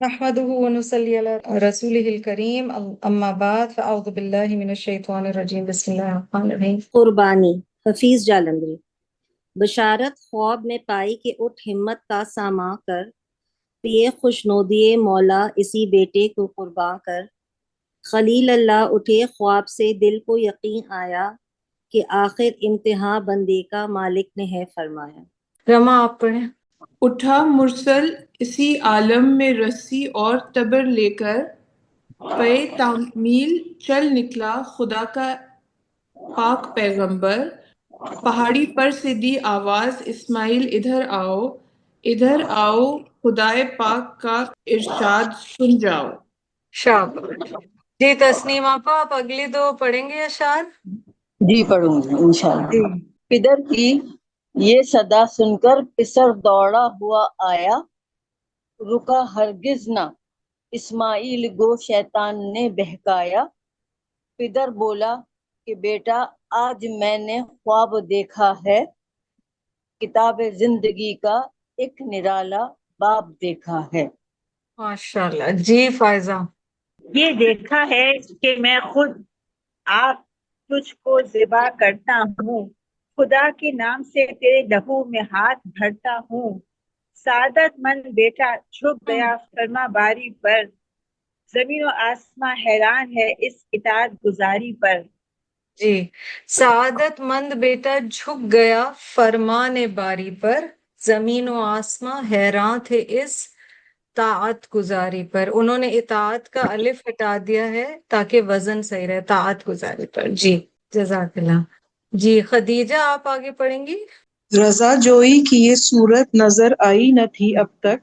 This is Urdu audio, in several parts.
نحمده ونصلي على رسوله الكريم أما بعد فأعوذ بالله من الشيطان الرجيم بسم الله الرحمن الرحيم قربانی حفیظ جالندری۔ بشارت خواب میں پائی کہ اٹھ ہمت کا ساما کر، پیے خوشنودی مولا اسی بیٹے کو قرباں کر۔ خلیل اللہ اٹھے خواب سے، دل کو یقین آیا کہ آخر امتحان بندے کا مالک نے ہے فرمایا۔ رما آپ پڑھیں۔ اٹھا مرسل اسی عالم میں رسی اور تبر لے کر، پے تعمیل چل نکلا خدا کا پاک پیغمبر۔ پہاڑی پر سے دی آواز اسماعیل ادھر آؤ خدائے پاک کا ارشاد سن جاؤ۔ شاباش جی تسنیم آپا، آپ اگلی دو پڑھیں گے اشعار؟ جی پڑھوں گی انشاءاللہ۔ جی پدر کی یہ صدا سن کر پسر دوڑا ہوا آیا، رکا ہرگز نہ اسماعیل گو شیطان نے بہکایا۔ پدر بولا کہ بیٹا آج میں نے خواب دیکھا ہے، کتاب زندگی کا ایک نرالا باب دیکھا ہے۔ ماشاءاللہ جی فائزہ۔ یہ دیکھا ہے کہ میں خود آپ تجھ کو ذبح کرتا ہوں، خدا کے نام سے تیرے لہو میں ہاتھ بھرتا ہوں۔ سعادت مند بیٹا جھک گیا فرما باری پر، زمین و آسماں حیران ہے اس اطاعت گزاری پر۔ جی سعادت مند بیٹا جھک گیا فرمان باری پر، زمین و آسماں حیران تھے اس طاعت گزاری پر۔ انہوں نے اطاعت کا الف ہٹا دیا ہے تاکہ وزن صحیح رہے، طاعت گزاری پر۔ جی جزاک اللہ۔ جی خدیجہ آپ آگے پڑھیں گی۔ رضا جوئی کی یہ صورت نظر آئی نہ تھی اب تک،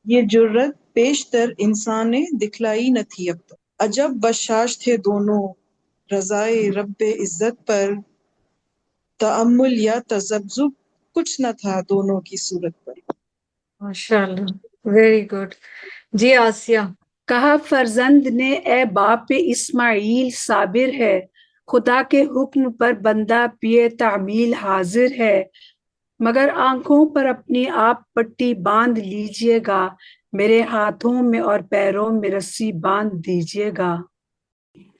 یہ جرت پیشتر انسان نے دکھلائی نہ تھی اب تک۔ عجب بشاش تھے دونوں رضائے رب عزت پر، تأمل یا تذبذب کچھ نہ تھا دونوں کی صورت پر۔ ماشاءاللہ ویری گڈ۔ جی آسیہ۔ کہا فرزند نے اے باپ اسماعیل صابر ہے، خدا کے حکم پر بندہ پیے تعمیل حاضر ہے، مگر آنکھوں پر اپنی آپ پٹی باندھ لیجئے گا، میرے ہاتھوں میں اور پیروں میں رسی باندھ دیجئے گا۔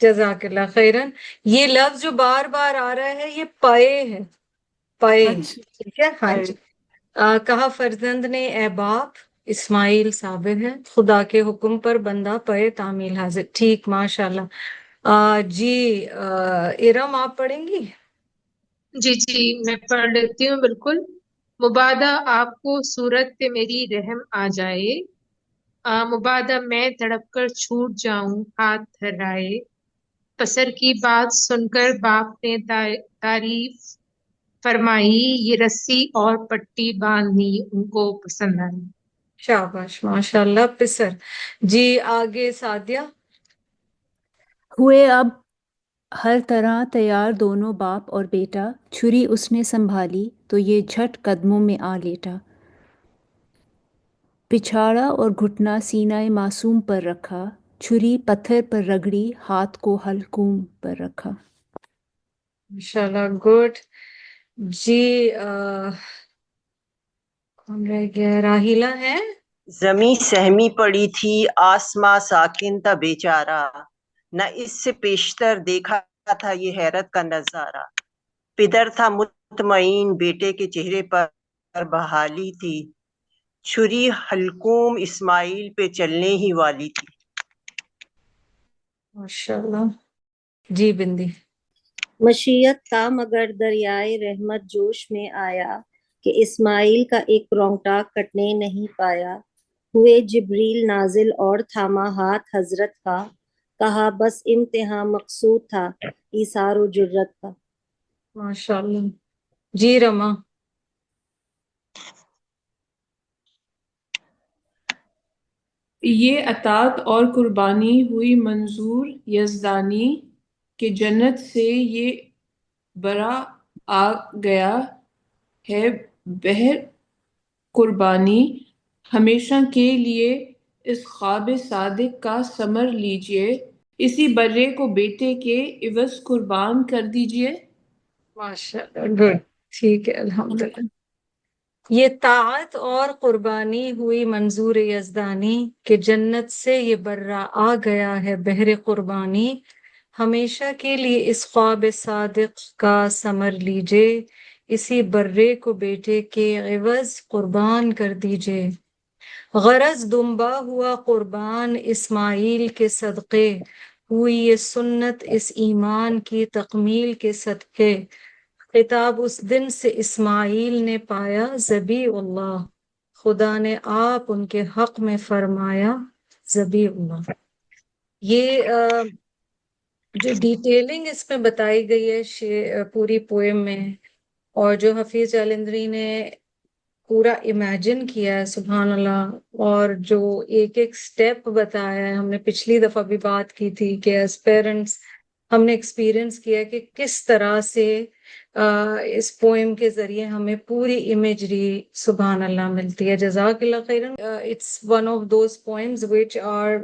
جزاک اللہ خیرن۔ یہ لفظ جو بار بار آ رہا ہے یہ پائے ہے، پائے، اچھا ٹھیک ہے ہاں جی۔ کہا فرزند نے اے باپ اسماعیل صابر ہے، خدا کے حکم پر بندہ پائے تعمیل حاضر، ٹھیک ماشاءاللہ۔ جی ارم آپ پڑھیں گی؟ جی میں پڑھ لیتی ہوں بالکل۔ مبادا آپ کو صورت پہ میری رحم آ جائے، مبادا میں تڑپ کر چھوٹ جاؤں ہاتھ تھرائے۔ پسر کی بات سن کر باپ نے تعریف فرمائی، یہ رسی اور پٹی باندھنی ان کو پسند آئی۔ شاباش ماشاءاللہ پسر۔ جی آگے سعدیہ۔ ہوئے اب ہر طرح تیار دونوں باپ اور بیٹا، چھری اس نے سنبھالی تو یہ جھٹ قدموں میں آ لیٹا، پچھاڑا اور گھٹنا سینہ معصوم پر رکھا، چھری پتھر پر رگڑی ہاتھ کو حلقوم پر رکھا۔ ماشاءاللہ گڈ۔ جی کون رہ گیا؟ راہیلہ ہے؟ زمیں سہمی پڑی تھی آسماں ساکن تھا بیچارہ، نہ اس سے پیشتر دیکھا تھا یہ حیرت کا نظارہ۔ پدر تھا مطمئن بیٹے کے چہرے پر بحالی تھی، چھری حلقوم اسماعیل پہ چلنے ہی والی تھی۔ ماشاءاللہ جی بندی۔ مشیت تھا مگر دریائے رحمت جوش میں آیا، کہ اسماعیل کا ایک رونگٹا کٹنے نہیں پایا۔ ہوئے جبریل نازل اور تھاما ہاتھ حضرت کا، کہا بس امتحان مقصود تھا ایثار و جرت کا۔ ماشاءاللہ جی رما۔ یہ اطاعت اور قربانی ہوئی منظور یزدانی، کہ جنت سے یہ برا آ گیا ہے بہر قربانی۔ ہمیشہ کے لیے اس خواب صادق کا ثمر لیجئے، اسی برے کو بیٹے کے عوض قربان کر دیجئے۔ ماشاءاللہ گڈ، ٹھیک ہے الحمدللہ۔ یہ طاعت اور قربانی ہوئی منظور یزدانی کہ جنت سے یہ برہ آ گیا ہے بہر قربانی، ہمیشہ کے لیے اس خواب صادق کا ثمر لیجے، اسی برے کو بیٹے کے عوض قربان کر دیجے۔ غرض دمبا ہوا قربان اسماعیل کے صدقے، ہوئی یہ سنت اس ایمان کی تکمیل کے صدقے، خطاب اس دن سے اسماعیل نے پایا ذبیح اللہ، خدا نے آپ ان کے حق میں فرمایا ذبیح اللہ۔ یہ جو ڈیٹیلنگ اس میں بتائی گئی ہے پوری پوئم میں، اور جو حفیظ جالندری نے پورا امیجن کیا ہے، سبحان اللہ، اور جو ایک ایک سٹیپ بتایا ہے، ہم نے پچھلی دفعہ بھی بات کی تھی کہ ایز پیرنٹس ہم نے ایکسپیرئنس کیا کہ کس طرح سے اس پوئم کے ذریعے ہمیں پوری امیجری سبحان اللہ ملتی ہے۔ جزاک اللہ خیرن۔ It's one of those poems which are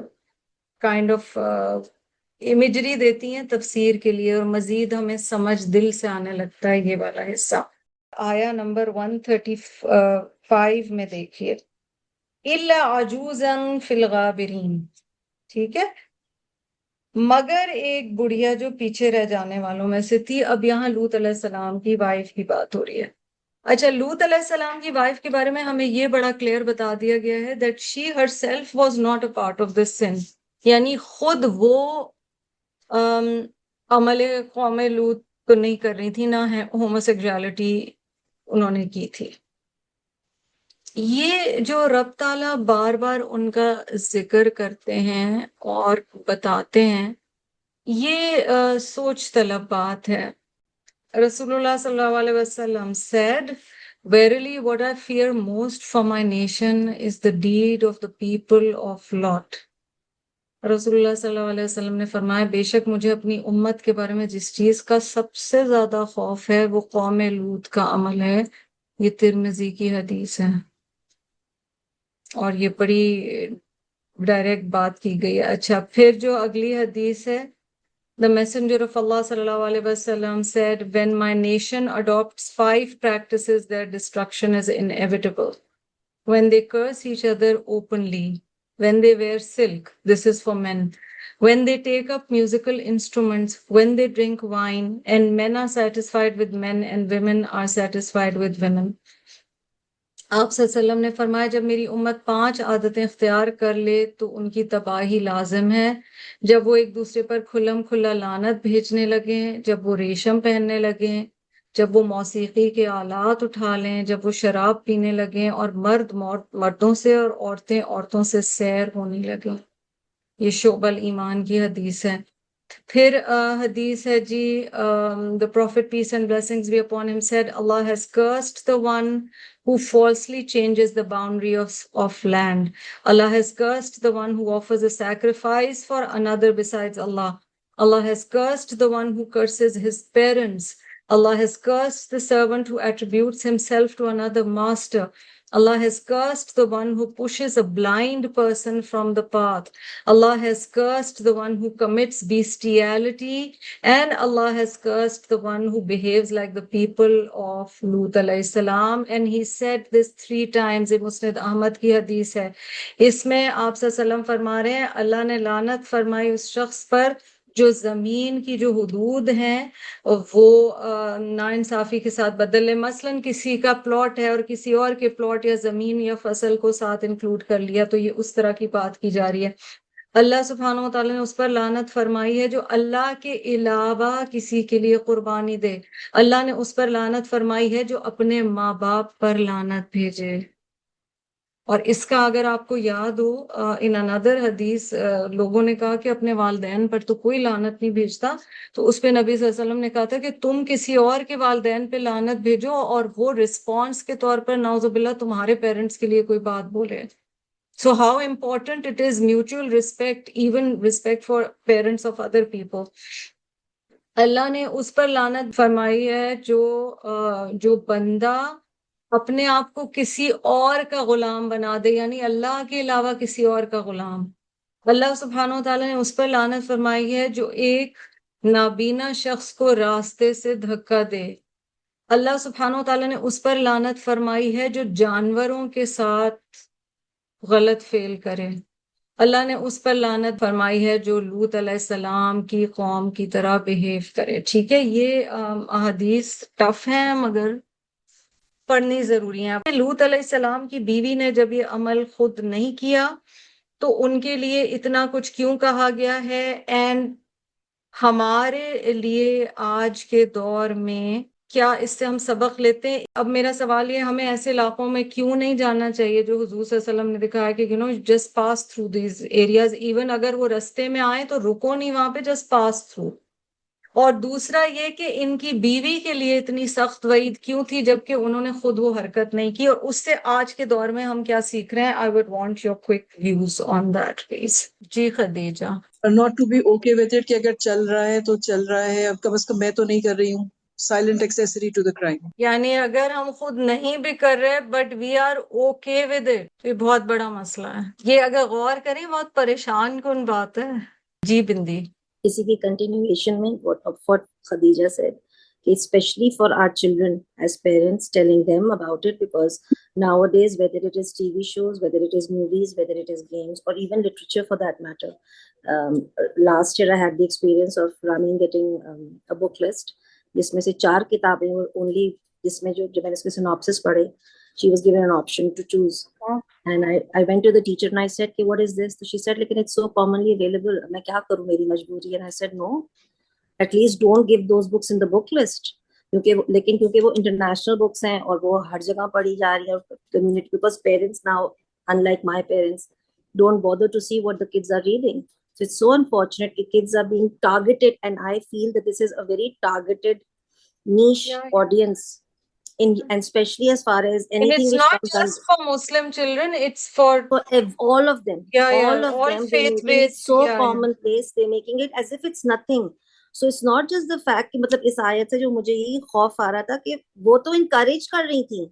kind of imagery دیتی ہیں تفسیر کے لیے، اور مزید ہمیں سمجھ دل سے آنے لگتا ہے یہ والا حصہ۔ آیا نمبر 135 میں دیکھیے، الا عجوزا فی الغابرین، ٹھیک ہے، مگر ایک بڑھیا جو پیچھے رہ جانے والوں میں سے تھی۔ اب یہاں لوط علیہ السلام کی وائف کی بات ہو رہی ہے۔ اچھا، لوط علیہ السلام کی وائف کے بارے میں ہمیں یہ بڑا کلیئر بتا دیا گیا ہے that she herself was not a part of this sin، یعنی خود وہ عمل قوم لوط تو نہیں کر رہی تھی، نہ ہے ہوموسیکسوالٹی انہوں نے کی تھی۔ یہ جو رب تعالیٰ بار بار ان کا ذکر کرتے ہیں اور بتاتے ہیں، یہ سوچ طلب بات ہے۔ رسول اللہ صلی اللہ علیہ وسلم said, Verily what I fear most for my nation is the deed of the people of Lot۔ رسول اللہ صلی اللہ علیہ وسلم نے فرمایا، بے شک مجھے اپنی امت کے بارے میں جس چیز کا سب سے زیادہ خوف ہے وہ قوم لوط کا عمل ہے۔ یہ ترمذی کی حدیث ہے، اور یہ بڑی ڈائریکٹ بات کی گئی ہے۔ اچھا، پھر جو اگلی حدیث ہے، The messenger of Allah sallallahu alaihi wasallam said, when my nation adopts 5 practices, their destruction is inevitable. When they curse each other openly, when they wear silk, this is for men, when they take up musical instruments, when they drink wine, and men are satisfied with men and women are satisfied with women. آپ صلی اللہ علیہ وسلم نے فرمایا، جب میری امت 5 عادتیں اختیار کر لے تو ان کی تباہی لازم ہے۔ جب وہ ایک دوسرے پر کھلم کھلا لعنت بھیجنے لگیں، جب وہ ریشم پہننے لگیں، جب وہ موسیقی کے آلات اٹھا لیں، جب وہ شراب پینے لگیں، اور مرد مردوں سے اور عورتیں عورتوں سے سیر ہونے لگیں۔ یہ شعب الایمان کی حدیث ہے۔ پھر حدیث ہے جی، the prophet peace and blessings be upon him said, Allah has cursed the one who falsely changes the boundary of land. Allah has cursed the one who offers a sacrifice for another besides Allah. Allah has cursed the one who curses his parents. Allah has cursed the servant who attributes himself to another master. Allah has cursed the one who pushes a blind person from the path. Allah has cursed the one who commits bestiality, and Allah has cursed the one who behaves like the people of Lut alayhi salam. And he said this 3 times. یہ مسند احمد کی حدیث ہے۔ اس میں آپ صلی اللہ علیہ وسلم فرما رہے ہیں، اللہ نے لعنت فرمائی اس شخص پر جو زمین کی جو حدود ہیں وہ ناانصافی کے ساتھ بدل لے۔ مثلاً کسی کا پلاٹ ہے اور کسی اور کے پلاٹ یا زمین یا فصل کو ساتھ انکلوڈ کر لیا، تو یہ اس طرح کی بات کی جا رہی ہے۔ اللہ سبحانہ و تعالیٰ نے اس پر لعنت فرمائی ہے جو اللہ کے علاوہ کسی کے لیے قربانی دے۔ اللہ نے اس پر لعنت فرمائی ہے جو اپنے ماں باپ پر لعنت بھیجے۔ اور اس کا اگر آپ کو یاد ہو، ان another حدیث لوگوں نے کہا کہ اپنے والدین پر تو کوئی لعنت نہیں بھیجتا، تو اس پہ نبی صلی اللہ علیہ وسلم نے کہا تھا کہ تم کسی اور کے والدین پہ لعنت بھیجو، اور وہ رسپانس کے طور پر نعوذ باللہ تمہارے پیرنٹس کے لیے کوئی بات بولے۔ So how important it is mutual respect, even respect for parents of other people. اللہ نے اس پر لعنت فرمائی ہے جو بندہ اپنے آپ کو کسی اور کا غلام بنا دے، یعنی اللہ کے علاوہ کسی اور کا غلام۔ اللہ سبحانہ و تعالیٰ نے اس پر لعنت فرمائی ہے جو ایک نابینا شخص کو راستے سے دھکا دے۔ اللہ سبحانہ وتعالیٰ نے اس پر لعنت فرمائی ہے جو جانوروں کے ساتھ غلط فعل کرے. اللہ نے اس پر لعنت فرمائی ہے جو لوط علیہ السلام کی قوم کی طرح بہیو کرے. ٹھیک ہے، یہ احادیث ٹف ہیں مگر پڑھنی ضروری ہیں. لوط علیہ السلام کی بیوی نے جب یہ عمل خود نہیں کیا تو ان کے لیے اتنا کچھ کیوں کہا گیا ہے؟ اینڈ ہمارے لیے آج کے دور میں کیا اس سے ہم سبق لیتے ہیں؟ اب میرا سوال یہ، ہمیں ایسے علاقوں میں کیوں نہیں جانا چاہیے جو حضور صلی اللہ علیہ وسلم نے دکھایا کہ just pass through these areas, even اگر وہ رستے میں آئے تو رکو نہیں وہاں پہ، جسٹ پاس تھرو. اور دوسرا یہ کہ ان کی بیوی کے لیے اتنی سخت وعید کیوں تھی جبکہ انہوں نے خود وہ حرکت نہیں کی؟ اور اس سے آج کے دور میں ہم کیا سیکھ رہے ہیں؟ I would want your quick views on that please. جی Khadija. not to be okay with it کہ اگر چل رہا ہے تو چل رہا ہے، اب کم از کم میں تو نہیں کر رہی ہوں. Silent accessory to the crime. یعنی اگر ہم خود نہیں بھی کر رہے but we are okay with it, تو یہ بہت بڑا مسئلہ ہے. یہ اگر غور کریں بہت پریشان کن بات ہے. جی بندی. اسی کی کنٹینیویشن میں what خدیجہ said کہ especially for our children as parents telling them about it, because nowadays whether it is TV shows, whether it is movies, whether it is games or even literature for that matter, last year I had the experience of Ramin getting a book list جس میں سے 4 کتابیں only، جس میں جو میں نے اس کے synopsis پڑھے, she was given an option to choose. And I went to the teacher and I said, what is this? So she said, like, it's so commonly available. میں کیا کروں، میری مجبوری. And I said, no, at least don't give those books in the book list. کیونکہ وہ انٹرنیشنل بکس ہیں اور وہ ہر جگہ پڑھی جا رہی ہیں community, because parents now, unlike my parents, don't bother to see what the kids are reading. So it's so unfortunate that kids are being targeted, and I feel that this is a very targeted niche audience. And especially as far as anything, and it's which not comes just for Muslim children, it's for all of them. All of them, they're making it so commonplace. They're making it as if it's nothing. So it's not just the fact کہ مطلب اس آیت سے جو مجھے یہی خوف آ رہا تھا کہ وہ تو انکریج کر رہی تھیں.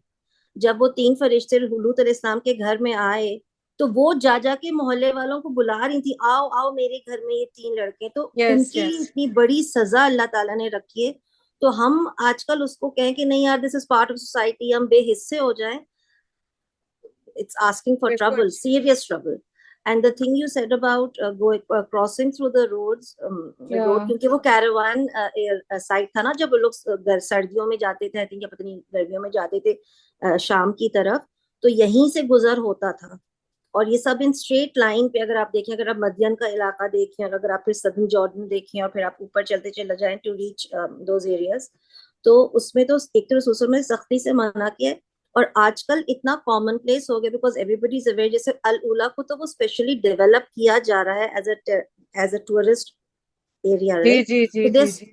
جب وہ 3 فرشتے لوط علیہ السلام کے گھر میں آئے تو وہ جا کے محلے والوں کو بلا رہی تھی، آؤ آؤ میرے گھر میں یہ 3 لڑکے. تو ان کی اتنی بڑی سزا اللہ تعالیٰ نے رکھی ہے. تو ہم آج کل اس کو کہیں کہ نہیں یار دس از پارٹ آف سوسائٹی، ہم بے حصے ہو جائیں. It's asking for trouble, serious trouble. And the thing you said about crossing through the roads, road, کیونکہ وہ کیروان سائٹ تھا نا جب لوگ سردیوں میں جاتے تھے، I think پتہ نہیں گرمیوں میں جاتے تھے شام کی طرف، تو یہیں سے گزر ہوتا تھا. اور یہ سب ان اسٹریٹ لائن پہ اگر آپ دیکھیں، اگر آپ مدین کا علاقہ دیکھیں اور اگر آپ پھر سدرن جارڈن دیکھیں اور پھر آپ اوپر چلتے چلے جائیں ٹو ریچ دوز ایریاز، تو اس میں تو ایک تو رسول نے سختی سے منع کیا ہے. اور آج کل اتنا کامن پلیس ہو گیا because everybody is aware. جیسے الاولیٰ کو تو وہ اسپیشلی ڈیولپ کیا جا رہا ہے as a tourist area.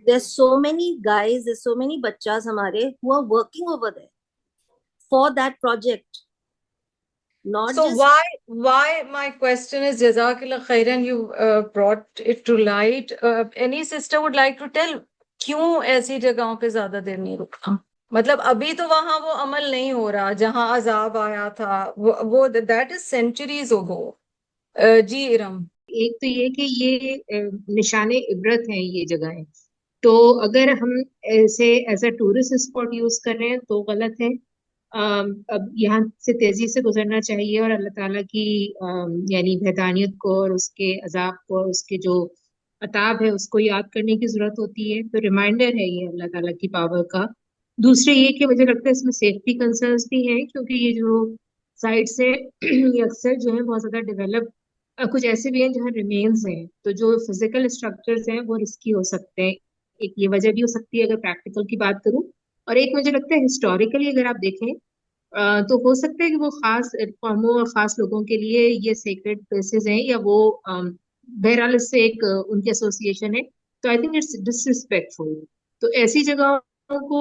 there's so many guys, there's so many بچاز ہمارے who are working over there for that project. Not so just why my question is, Jazakallah khairan, you brought it to light. Any sister would like to tell کیوں ایسی جگہوں پہ زیادہ دیر نہیں رکنا؟ مطلب ابھی تو وہاں وہ عمل نہیں ہو رہا جہاں عذاب آیا تھا، وہ دیٹ از سینچریز اگو. جی ارم. ایک تو یہ کہ یہ نشان عبرت ہیں یہ جگہیں، تو اگر ہم ایسے as a tourist spot use کر رہے ہیں تو غلط ہے. اب یہاں سے تیزی سے گزرنا چاہیے اور اللہ تعالیٰ کی یعنی وحدانیت کو اور اس کے عذاب کو اور اس کے جو عطاب ہے اس کو یاد کرنے کی ضرورت ہوتی ہے. تو ریمائنڈر ہے یہ اللہ تعالیٰ کی پاور کا. دوسرے یہ کہ مجھے لگتا ہے اس میں سیفٹی کنسرنس بھی ہیں، کیونکہ یہ جو سائٹس ہیں یہ اکثر جو ہے بہت زیادہ ڈیولپ، کچھ ایسے بھی ہیں جہاں ریمینز ہیں، تو جو فزیکل اسٹرکچرز ہیں وہ رسکی ہو سکتے ہیں. ایک یہ وجہ بھی ہو سکتی ہے اگر پریکٹیکل کی بات کروں. اور ایک مجھے لگتا ہے ہسٹوریکلی اگر آپ دیکھیں تو ہو سکتا ہے کہ وہ خاص قوموں اور خاص لوگوں کے لیے یہ سیکریٹ پلیسز ہیں، یا وہ بہرحال اس سے ایک ان کی ایسوسیشن ہے. تو آئی تھنک اٹس ڈسریسپیکٹفل. تو ایسی جگہوں کو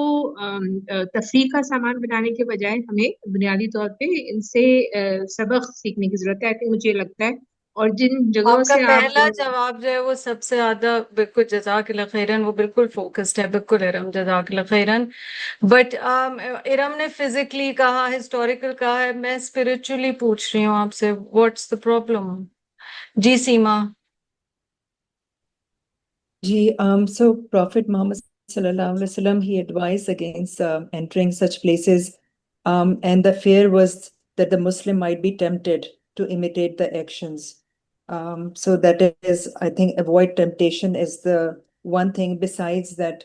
تفریح کا سامان بنانے کے بجائے ہمیں بنیادی طور پہ ان سے سبق سیکھنے کی ضرورت ہے. آئی تھنک مجھے لگتا ہے. اور جن جگہوں سے آپ کا پہلا جواب جو ہے وہ سب سے زیادہ بالکل جزاک اللہ خیرن، وہ بالکل فوکسڈ ہے. بالکل ارم، جزاک اللہ خیرن. بٹ ارم نے فزیکلی کہا، ہسٹوریکل کہا ہے، میں اسپرچولی پوچھ رہی ہوں آپ سے، what's the problem? G Seema. G so Prophet Muhammad sallallahu alaihi wasallam, he advised against entering such places, and the fear was that the Muslim might be tempted to imitate the actions. So that is, I think, avoid temptation is the one thing. Besides that,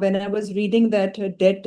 When I was reading that Dead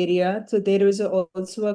area, so there was also a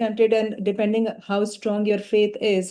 tempted, and depending how strong your faith is,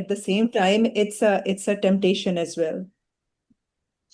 at the same time it's a temptation as well.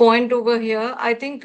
point over here. I think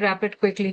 wrap it quickly.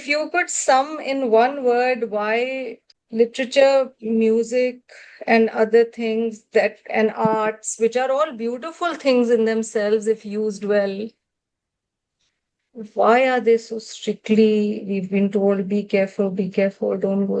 If you could sum in one word why literature, music, and other things that and arts, which are all beautiful things in themselves if used well, why are they so strictly, we've been told be careful, don't go.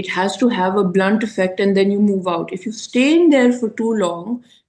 it has to have a blunt effect and then you move out. If you stay in there for too long,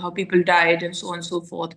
how people died and so on and so forth.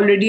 already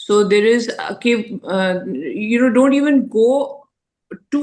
So there is don't even go to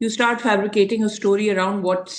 You start fabricating a story around what's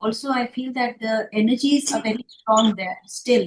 Also I feel that the energies are very strong there still,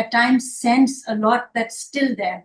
at times sense a lot that's still there.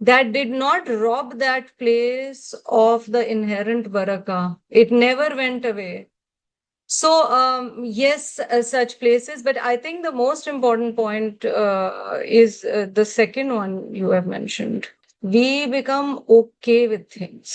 That did not rob that place of the inherent baraka. It never went away. So, yes, such places, but I think the most important point is the second one you have mentioned. We become okay with things.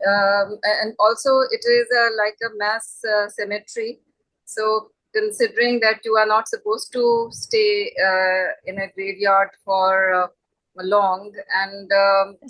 and also it is like a mass cemetery. So considering that you are not supposed to stay in a graveyard for long, and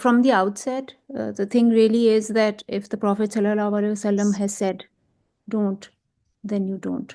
From the outset, the thing really is that if the Prophet sallallahu alaihi wasallam has said, don't, then you don't.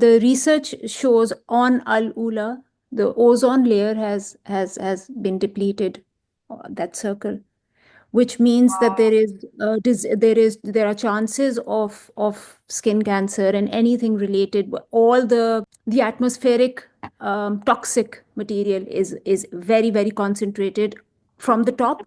The research shows on Al-Ula, the ozone layer has been depleted, that circle, which means that there are chances of skin cancer and anything related. All the atmospheric toxic material is very very concentrated from the top,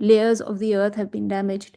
layers of the earth have been damaged.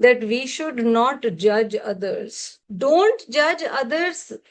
that we should not judge others. Don't judge others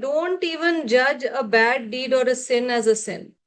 don't even judge a bad deed or a sin as a sin.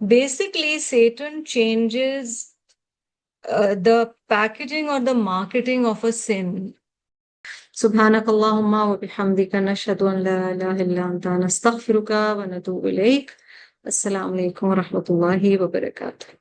Basically, Satan changes the packaging or the marketing of a sin. Subhanakallahumma wa bihamdika nashhadu an la ilaha illa anta nastaghfiruka wa natubu ilayk. Assalamu alaikum wa rahmatullahi wa barakatuh.